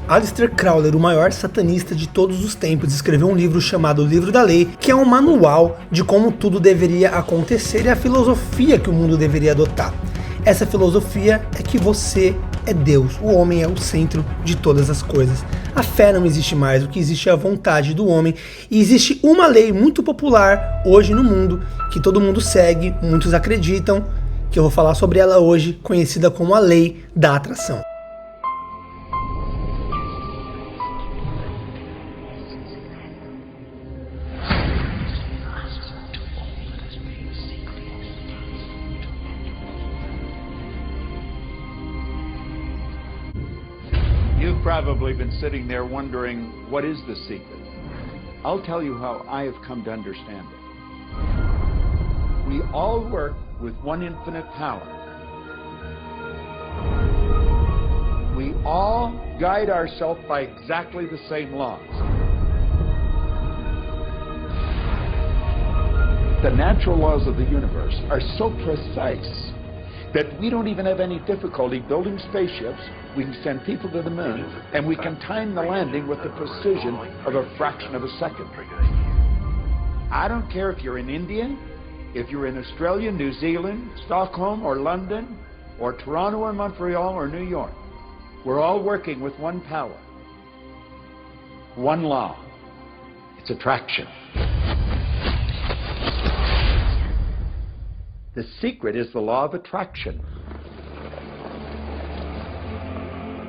Aleister Crowley, o maior satanista de todos os tempos, escreveu um livro chamado Livro da Lei, que é um manual de como tudo deveria acontecer e a filosofia que o mundo deveria adotar. Essa filosofia é que você é Deus, o homem é o centro de todas as coisas. A fé não existe mais, o que existe é a vontade do homem. E existe uma lei muito popular hoje no mundo, que todo mundo segue, muitos acreditam, que eu vou falar sobre ela hoje, conhecida como a Lei da Atração. You've probably been sitting there wondering, what is the secret? I'll tell you how I have come to understand it. We all work with one infinite power. We all guide ourselves by exactly the same laws. The natural laws of the universe are so precise that we don't even have any difficulty building spaceships. We can send people to the moon, and we can time the landing with the precision of a fraction of a second. I don't care if you're in India, if you're in Australia, New Zealand, Stockholm, or London, or Toronto, or Montreal, or New York. We're all working with one power, one law. It's attraction. The secret is the law of attraction.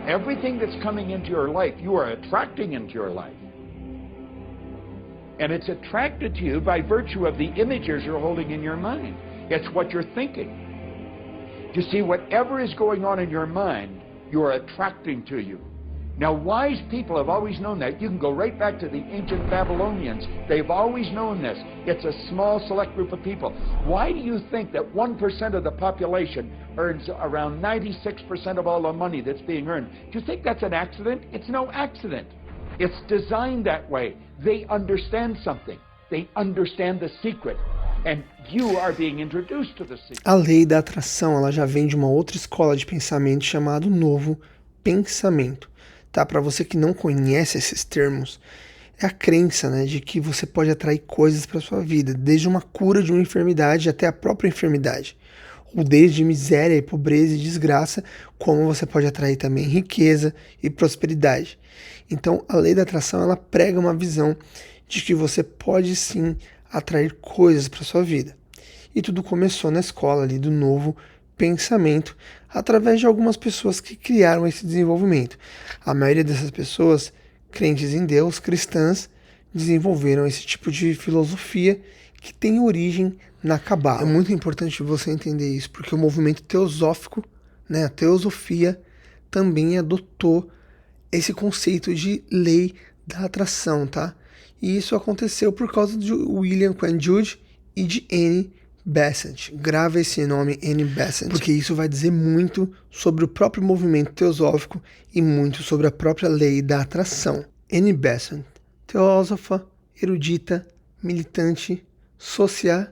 Everything that's coming into your life, you are attracting into your life. And it's attracted to you by virtue of the images you're holding in your mind. It's what you're thinking. You see, whatever is going on in your mind, you are attracting to you. Now, wise people have always known that. You can go right back to the ancient Babylonians. They've always known this. It's a small, select group of people. Why do you think that 1% of the population earns around 96% of all the money that's being earned? Do you think that's an accident? It's no accident. It's designed that way. They understand something. They understand the secret. And you are being introduced to the secret. A lei da atração, ela já vem de uma outra escola de pensamento chamado Novo Pensamento. Tá? Para você que não conhece esses termos, é a crença, né, de que você pode atrair coisas para sua vida, desde uma cura de uma enfermidade até a própria enfermidade, ou desde miséria e pobreza e desgraça, como você pode atrair também riqueza e prosperidade. Então, a lei da atração, ela prega uma visão de que você pode sim atrair coisas para sua vida. E tudo começou na escola ali do Novo Pensamento, através de algumas pessoas que criaram esse desenvolvimento. A maioria dessas pessoas, crentes em Deus, cristãs, desenvolveram esse tipo de filosofia que tem origem na Cabala. É muito importante você entender isso, porque o movimento teosófico, né, a teosofia, também adotou esse conceito de lei da atração, tá? E isso aconteceu por causa de William Quinn Judd e de Annie Besant. Grava esse nome, Annie Besant, porque isso vai dizer muito sobre o próprio movimento teosófico e muito sobre a própria lei da atração. Annie Besant, teósofa, erudita, militante, social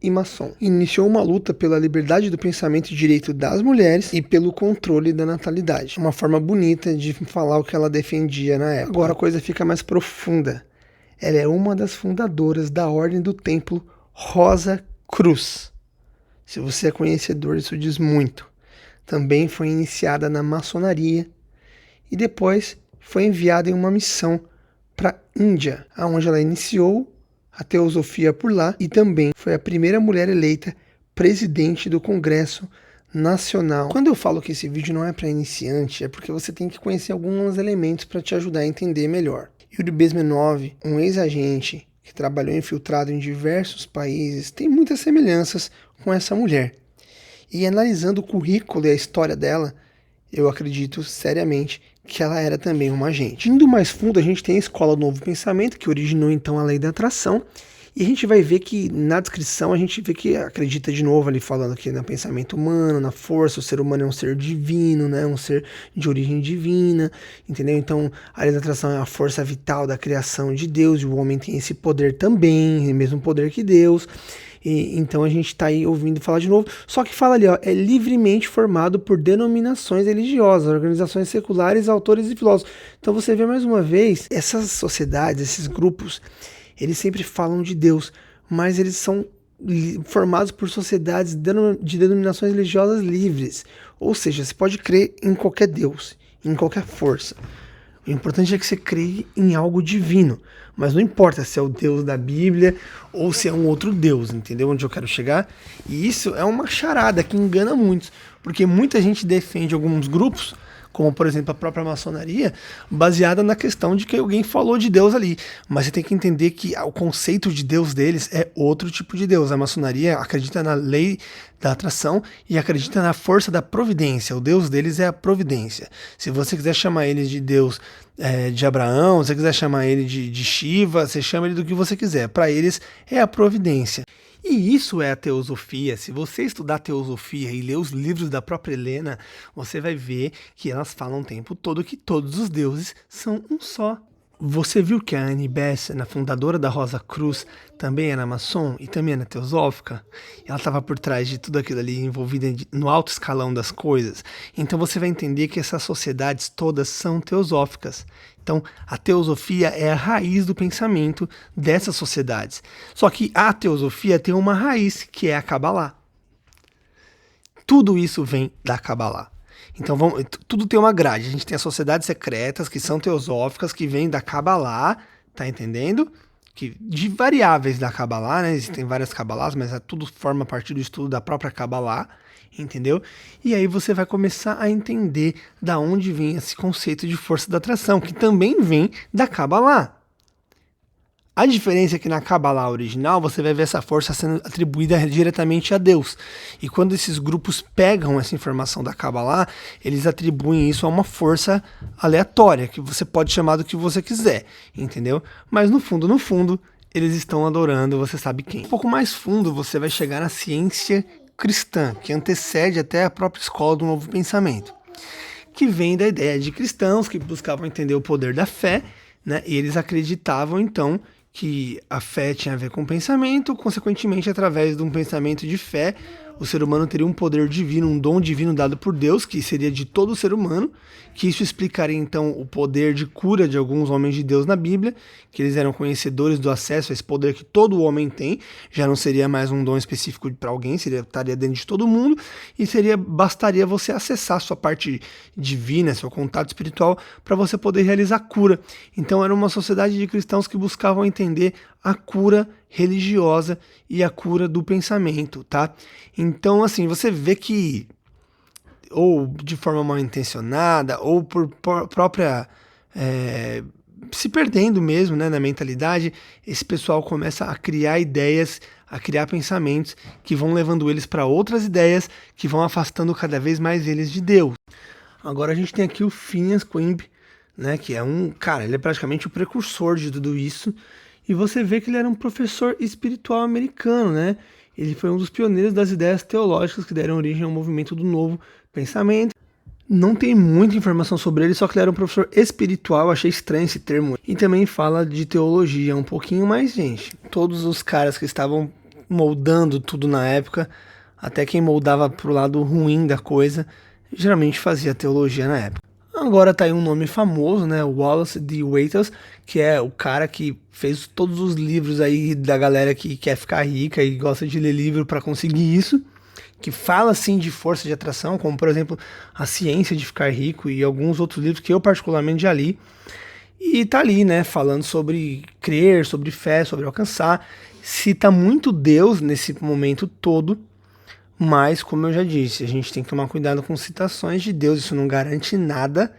e maçom. Iniciou uma luta pela liberdade do pensamento e direito das mulheres e pelo controle da natalidade. Uma forma bonita de falar o que ela defendia na época. Agora a coisa fica mais profunda. Ela é uma das fundadoras da Ordem do Templo Rosa Cruz. Se você é conhecedor, isso diz muito. Também foi iniciada na maçonaria e depois foi enviada em uma missão para a Índia, onde ela iniciou a teosofia por lá e também foi a primeira mulher eleita presidente do Congresso Nacional. Quando eu falo que esse vídeo não é para iniciante, é porque você tem que conhecer alguns elementos para te ajudar a entender melhor. Yuri Bezmenov, um ex-agente que trabalhou infiltrado em diversos países, tem muitas semelhanças com essa mulher. E analisando o currículo e a história dela, eu acredito seriamente que ela era também uma agente. Indo mais fundo, a gente tem a Escola do Novo Pensamento, que originou então a Lei da Atração, e a gente vai ver que na descrição a gente vê que acredita de novo ali falando aqui no pensamento humano, na força, o ser humano é um ser divino, né, um ser de origem divina, entendeu? Então a lei da atração é a força vital da criação de Deus, e o homem tem esse poder também, o mesmo poder que Deus. E então a gente está aí ouvindo falar de novo. Só que fala ali, ó, é livremente formado por denominações religiosas, organizações seculares, autores e filósofos. Então você vê mais uma vez, essas sociedades, esses grupos, eles sempre falam de Deus, mas eles são formados por sociedades de denominações religiosas livres. Ou seja, você pode crer em qualquer Deus, em qualquer força. O importante é que você crê em algo divino, mas não importa se é o Deus da Bíblia ou se é um outro Deus, entendeu onde eu quero chegar? E isso é uma charada que engana muitos, porque muita gente defende alguns grupos, como por exemplo a própria maçonaria, baseada na questão de que alguém falou de Deus ali. Mas você tem que entender que o conceito de Deus deles é outro tipo de Deus. A maçonaria acredita na lei da atração e acredita na força da providência. O Deus deles é a providência. Se você quiser chamar eles de Deus de Abraão, se você quiser chamar ele de Shiva, você chama ele do que você quiser. Para eles é a providência. E isso é a teosofia. Se você estudar teosofia e ler os livros da própria Helena, você vai ver que elas falam o tempo todo que todos os deuses são um só. Você viu que a Annie Besant, a fundadora da Rosa Cruz, também era maçom e também era teosófica? Ela estava por trás de tudo aquilo ali, envolvida no alto escalão das coisas. Então você vai entender que essas sociedades todas são teosóficas. Então a teosofia é a raiz do pensamento dessas sociedades. Só que a teosofia tem uma raiz, que é a Cabalá. Tudo isso vem da Cabalá. Então tudo tem uma grade. A gente tem as sociedades secretas que são teosóficas, que vêm da Cabalá, tá entendendo? De variáveis da Cabalá, né? Existem várias Cabalás, mas tudo forma parte do estudo da própria Cabalá, entendeu? E aí você vai começar a entender da onde vem esse conceito de força da atração, que também vem da Cabalá. A diferença é que na Cabalá original você vai ver essa força sendo atribuída diretamente a Deus. E quando esses grupos pegam essa informação da Cabalá, eles atribuem isso a uma força aleatória, que você pode chamar do que você quiser, entendeu? Mas no fundo, eles estão adorando, você sabe quem. Um pouco mais fundo você vai chegar na ciência cristã, que antecede até a própria escola do Novo Pensamento, que vem da ideia de cristãos que buscavam entender o poder da fé, né? E eles acreditavam então que a fé tinha a ver com o pensamento, consequentemente, através de um pensamento de fé, o ser humano teria um poder divino, um dom divino dado por Deus, que seria de todo ser humano, que isso explicaria então o poder de cura de alguns homens de Deus na Bíblia, que eles eram conhecedores do acesso a esse poder que todo homem tem, já não seria mais um dom específico para alguém, estaria dentro de todo mundo, e bastaria você acessar sua parte divina, seu contato espiritual, para você poder realizar a cura. Então era uma sociedade de cristãos que buscavam entender a cura religiosa e a cura do pensamento, tá? Então, assim, você vê que, ou de forma mal intencionada, ou por própria se perdendo mesmo, né, na mentalidade, esse pessoal começa a criar ideias, a criar pensamentos que vão levando eles para outras ideias, que vão afastando cada vez mais eles de Deus. Agora a gente tem aqui o Phineas Quimby, né, que é ele é praticamente o precursor de tudo isso, e você vê que ele era um professor espiritual americano, né? Ele foi um dos pioneiros das ideias teológicas que deram origem ao movimento do Novo Pensamento. Não tem muita informação sobre ele, só que ele era um professor espiritual, achei estranho esse termo. E também fala de teologia um pouquinho mais, gente. Todos os caras que estavam moldando tudo na época, até quem moldava pro lado ruim da coisa, geralmente fazia teologia na época. Agora tá aí um nome famoso, né, Wallace D. Wattles, que é o cara que fez todos os livros aí da galera que quer ficar rica e gosta de ler livro para conseguir isso, que fala assim de força de atração, como por exemplo A Ciência de Ficar Rico e alguns outros livros que eu particularmente já li, e tá ali, né, falando sobre crer, sobre fé, sobre alcançar, cita muito Deus nesse momento todo. Mas, como eu já disse, a gente tem que tomar cuidado com citações de Deus, isso não garante nada,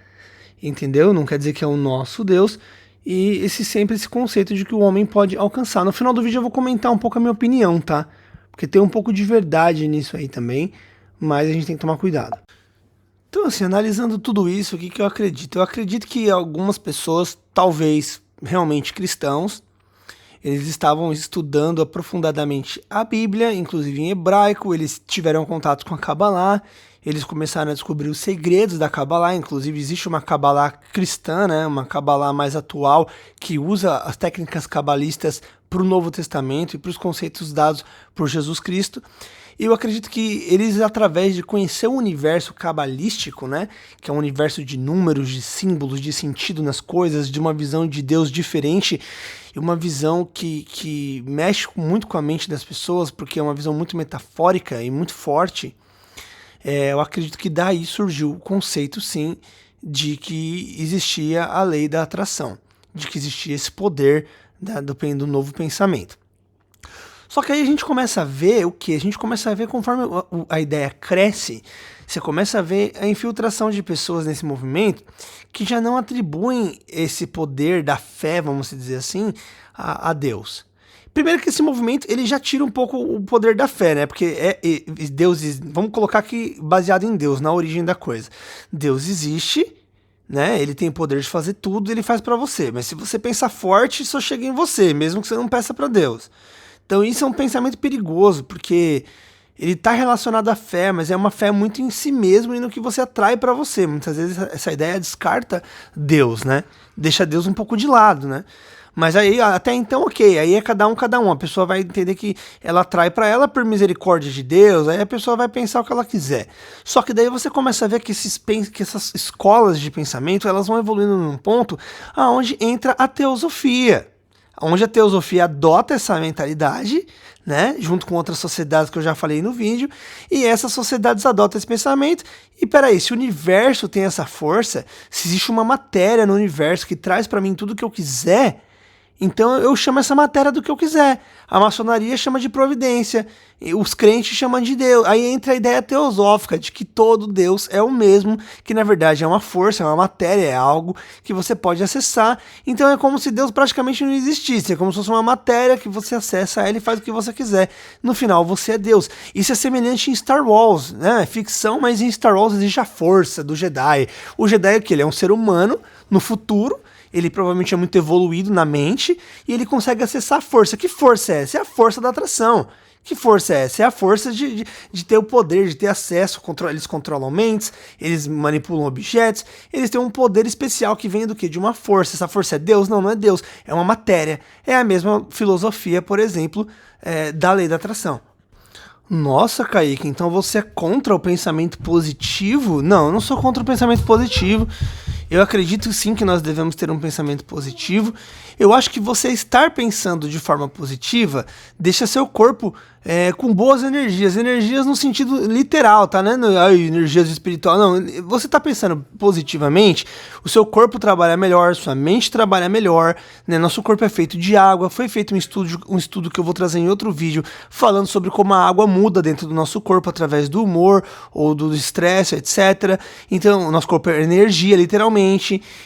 entendeu? Não quer dizer que é o nosso Deus, e sempre esse conceito de que o homem pode alcançar. No final do vídeo eu vou comentar um pouco a minha opinião, tá? Porque tem um pouco de verdade nisso aí também, mas a gente tem que tomar cuidado. Então, assim, analisando tudo isso, o que eu acredito? Eu acredito que algumas pessoas, talvez realmente cristãos, eles estavam estudando aprofundadamente a Bíblia, inclusive em hebraico, eles tiveram contato com a Cabalá, eles começaram a descobrir os segredos da Kabbalah. Inclusive existe uma Kabbalah cristã, né, uma Kabbalah mais atual, que usa as técnicas cabalistas para o Novo Testamento e para os conceitos dados por Jesus Cristo. E eu acredito que eles, através de conhecer o universo cabalístico, né, que é um universo de números, de símbolos, de sentido nas coisas, de uma visão de Deus diferente, e uma visão que mexe muito com a mente das pessoas, porque é uma visão muito metafórica e muito forte, eu acredito que daí surgiu o conceito, sim, de que existia a lei da atração, de que existia esse poder do novo pensamento. Só que aí a gente começa a ver o que? A gente começa a ver conforme a ideia cresce, você começa a ver a infiltração de pessoas nesse movimento que já não atribuem esse poder da fé, vamos dizer assim, a Deus. Primeiro que esse movimento ele já tira um pouco o poder da fé, né? Porque Deus, vamos colocar aqui baseado em Deus, na origem da coisa. Deus existe, né? Ele tem o poder de fazer tudo, ele faz pra você. Mas se você pensar forte, só chega em você, mesmo que você não peça pra Deus. Então isso é um pensamento perigoso, porque ele está relacionado à fé, mas é uma fé muito em si mesmo e no que você atrai para você. Muitas vezes essa ideia descarta Deus, né? Deixa Deus um pouco de lado, né? Mas aí, até então, ok, aí é cada um. A pessoa vai entender que ela atrai para ela por misericórdia de Deus, aí a pessoa vai pensar o que ela quiser. Só que daí você começa a ver que essas escolas de pensamento, elas vão evoluindo num ponto aonde entra a teosofia. Onde a teosofia adota essa mentalidade, né, junto com outras sociedades que eu já falei no vídeo, e essas sociedades adotam esse pensamento, e peraí, se o universo tem essa força, se existe uma matéria no universo que traz para mim tudo que eu quiser, então eu chamo essa matéria do que eu quiser. A maçonaria chama de providência, os crentes chamam de Deus. Aí entra a ideia teosófica de que todo Deus é o mesmo, que na verdade é uma força, é uma matéria, é algo que você pode acessar. Então é como se Deus praticamente não existisse, é como se fosse uma matéria que você acessa ela e faz o que você quiser. No final você é Deus. Isso é semelhante em Star Wars, né? É ficção, mas em Star Wars existe a força do Jedi. O Jedi é que ele é um ser humano no futuro. Ele provavelmente é muito evoluído na mente e ele consegue acessar a força. Que força é essa? É a força da atração. Que força é essa? É a força de ter o poder, de ter acesso. Eles controlam mentes, eles manipulam objetos, eles têm um poder especial que vem do quê? De uma força. Essa força é Deus? Não, não é Deus. É uma matéria. É a mesma filosofia, por exemplo, da lei da atração. Nossa, Kaique, então você é contra o pensamento positivo? Não, eu não sou contra o pensamento positivo. Eu acredito sim que nós devemos ter um pensamento positivo. Eu acho que você estar pensando de forma positiva deixa seu corpo com boas energias. Energias no sentido literal, tá? Né? Energias espirituais. Não, você está pensando positivamente, o seu corpo trabalha melhor, sua mente trabalha melhor, né? Nosso corpo é feito de água. Foi feito um estudo que eu vou trazer em outro vídeo, falando sobre como a água muda dentro do nosso corpo através do humor ou do estresse, etc. Então, o nosso corpo é energia, literalmente.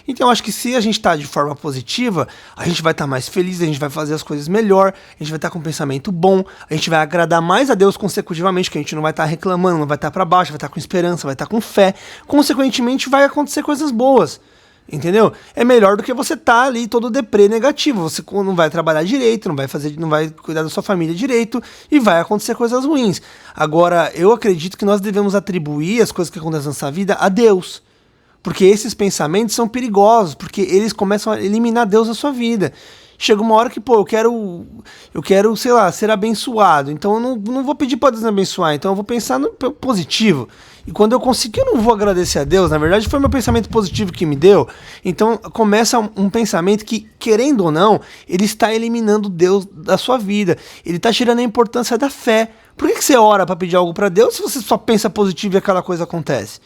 Então, eu acho que se a gente está de forma positiva, a gente vai estar mais feliz, a gente vai fazer as coisas melhor, a gente vai estar com um pensamento bom, a gente vai agradar mais a Deus consecutivamente, que a gente não vai estar reclamando, não vai estar para baixo, vai estar com esperança, vai estar com fé. Consequentemente, vai acontecer coisas boas. Entendeu? É melhor do que você tá ali todo deprê negativo. Você não vai trabalhar direito, não vai cuidar da sua família direito e vai acontecer coisas ruins. Agora, eu acredito que nós devemos atribuir as coisas que acontecem na nossa vida a Deus. Porque esses pensamentos são perigosos, porque eles começam a eliminar Deus da sua vida. Chega uma hora que, pô, eu quero, sei lá, ser abençoado. Então eu não vou pedir para Deus me abençoar, então eu vou pensar no positivo. E quando eu conseguir, eu não vou agradecer a Deus. Na verdade, foi meu pensamento positivo que me deu. Então começa um pensamento que, querendo ou não, ele está eliminando Deus da sua vida. Ele está tirando a importância da fé. Por que você ora para pedir algo para Deus se você só pensa positivo e aquela coisa acontece?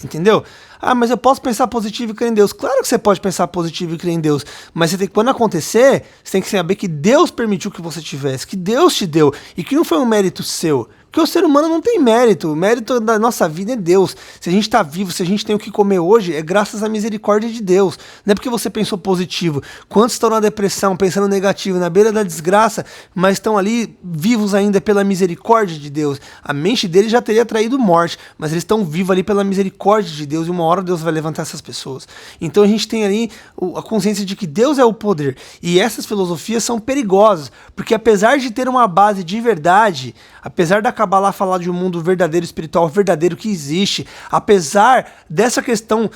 Entendeu? Ah, mas eu posso pensar positivo e crer em Deus. Claro que você pode pensar positivo e crer em Deus, mas você tem que, quando acontecer, você tem que saber que Deus permitiu que você tivesse, que Deus te deu, e que não foi um mérito seu. Porque o ser humano não tem mérito. O mérito da nossa vida é Deus. Se a gente está vivo, se a gente tem o que comer hoje, é graças à misericórdia de Deus. Não é porque você pensou positivo. Quantos estão na depressão, pensando negativo, na beira da desgraça, mas estão ali vivos ainda pela misericórdia de Deus. A mente deles já teria traído morte, mas eles estão vivos ali pela misericórdia de Deus, e uma hora Deus vai levantar essas pessoas. Então a gente tem ali a consciência de que Deus é o poder. E essas filosofias são perigosas, porque apesar de ter uma base de verdade, apesar da Kabbalah falar de um mundo verdadeiro, espiritual, verdadeiro que existe. Apesar dessa questão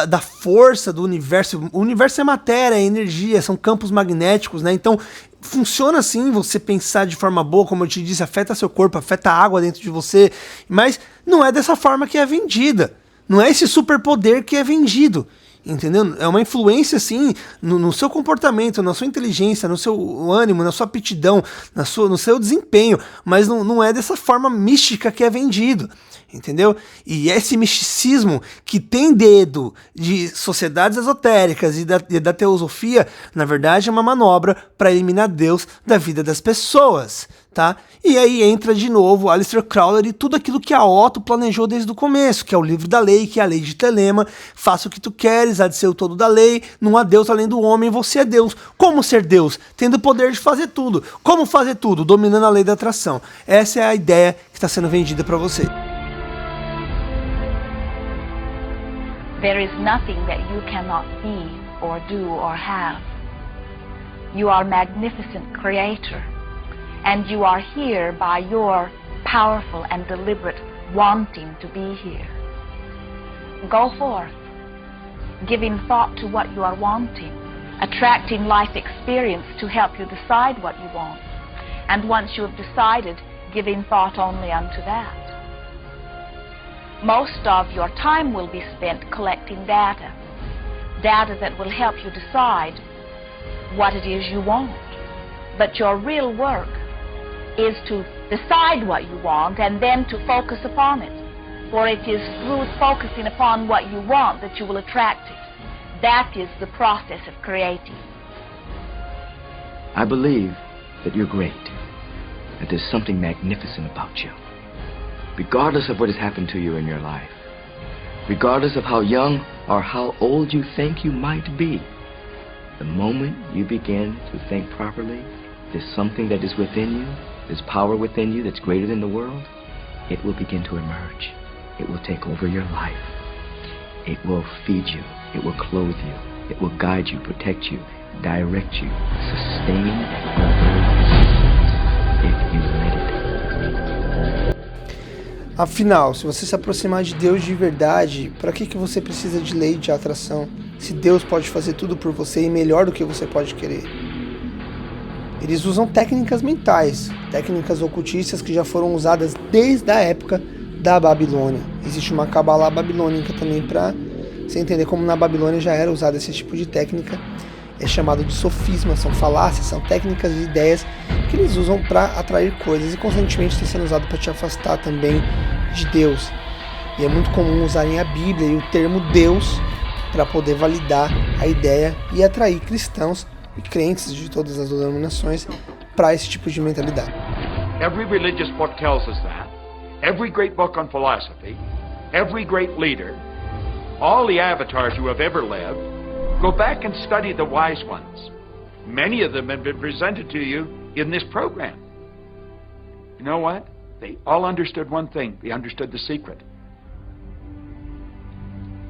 da força do universo, o universo é matéria, é energia, são campos magnéticos, né? Então, funciona assim, você pensar de forma boa, como eu te disse, afeta seu corpo, afeta a água dentro de você, mas não é dessa forma que é vendida. Não é esse superpoder que é vendido. Entendeu? É uma influência, assim, no seu comportamento, na sua inteligência, no seu ânimo, na sua aptidão, no seu desempenho, mas não é dessa forma mística que é vendido, entendeu? E esse misticismo que tem dedo de sociedades esotéricas e da teosofia, na verdade é uma manobra para eliminar Deus da vida das pessoas, tá? E aí entra de novo Aleister Crowley e tudo aquilo que a Otto planejou desde o começo, que é o livro da lei, que é a lei de Telema, faça o que tu queres, há de ser o todo da lei, não há Deus além do homem, você é Deus. Como ser Deus? Tendo o poder de fazer tudo. Como fazer tudo? Dominando a lei da atração. Essa é a ideia que está sendo vendida para você. There is nothing that you cannot be or do or have. You are a magnificent creator, and you are here by your powerful and deliberate wanting to be here. Go forth, giving thought to what you are wanting, attracting life experience to help you decide what you want, and once you have decided, giving thought only unto that. Most of your time will be spent collecting data that will help you decide what it is you want. But your real work is to decide what you want and then to focus upon it. For it is through focusing upon what you want that you will attract it. That is the process of creating. I believe that you're great, that there's something magnificent about you. Regardless of what has happened to you in your life, regardless of how young or how old you think you might be, the moment you begin to think properly, there's something that is within you, there's power within you that's greater than the world, it will begin to emerge. It will take over your life. It will feed you. It will clothe you. It will guide you, protect you, direct you, sustain if you let it. Afinal, se você se aproximar de Deus de verdade, para que você precisa de lei de atração? Se Deus pode fazer tudo por você e melhor do que você pode querer. Eles usam técnicas mentais, técnicas ocultistas que já foram usadas desde a época da Babilônia. Existe uma Kabbalah babilônica também para você entender como na Babilônia já era usado esse tipo de técnica. É chamado de sofisma, são falácias, são técnicas e ideias que eles usam para atrair coisas e constantemente está sendo usado para te afastar também de Deus. E é muito comum usarem a Bíblia e o termo Deus para poder validar a ideia e atrair cristãos e crentes de todas as denominações para esse tipo de mentalidade. Every religious book tells us that. Every great book on philosophy, every great leader, all the avatars who have ever lived, go back and study the wise ones. Many of them have been presented to you in this program. You know what? They all understood one thing. They understood the secret.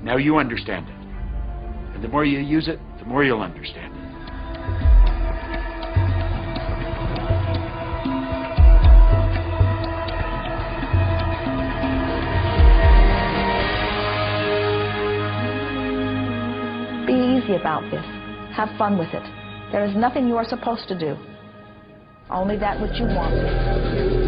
Now you understand it. And the more you use it, the more you'll understand it. Be easy about this. Have fun with it. There is nothing you are supposed to do. Only that which you want.